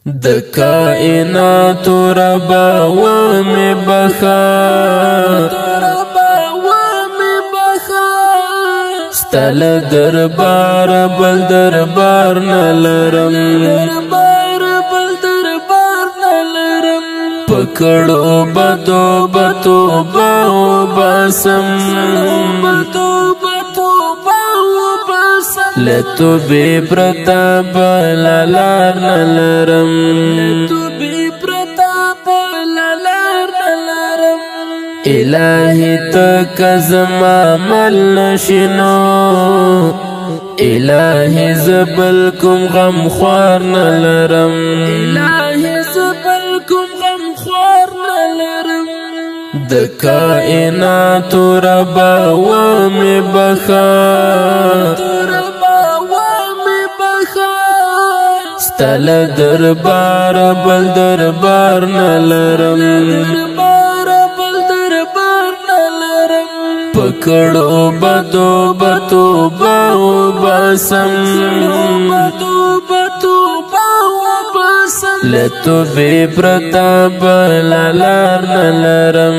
د کائنات ربا ومی بخا ستل دربار بل دربار نلرم پکڑو بدو بتو باو باسم لتو بی پرتاب لالار نلرم الہی تک زما مل نشنو الہی زبل کم غم خوار نلرم د کائنات ربا ومی بخا ستل دربار بل دربار نلرم پکڑو بدو بتو باو باسم لتو بی پرتاب لالار نلرم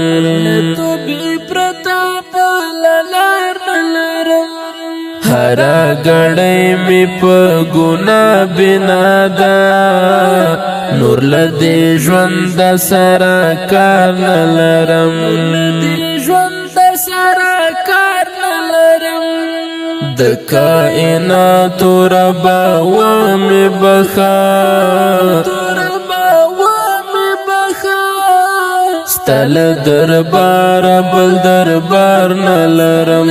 هرا گڑی می پا گنا بنا دا نور لدی ژوند سرا کار نلرم د کائنات ربا ومی بخا ستل دربار بل دربار نلرم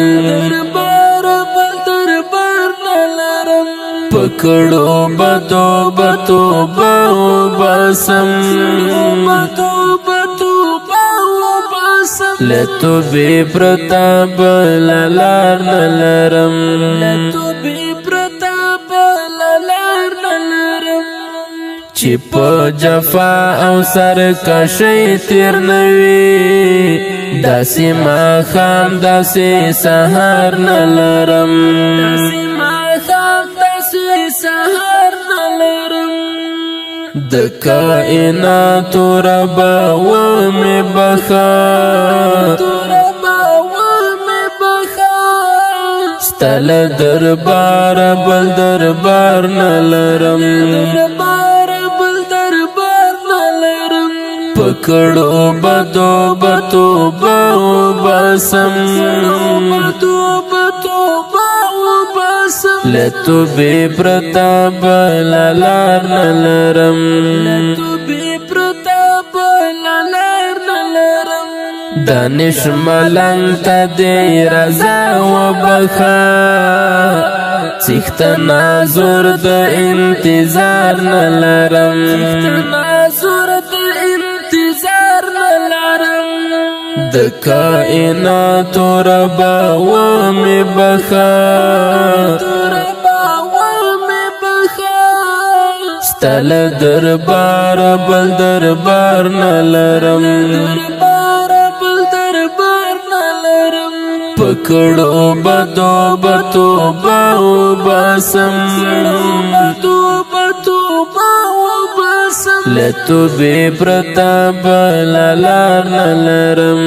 پکڑو بدو بتو باو باسم لتو بی پرتاب لالار نلرم چی پا جفا او سرکشی تیر نوی داسی ما خام داسی سهار نلرم د کائنات ربا ومی بخا ستل دربار بل دربار نلرم پکڑو بدو بتو باو باسم لتو بی پرتاب لالار نلرم دانش ملنگ تا دی رضا و بخا سیخت نازور د انتظار نلرم د کائنات ربا ومی بخا ستل دربار بل دربار نلرم پکڑو بدو بتو باو باسم لتو بی پرتاب لالار نلرم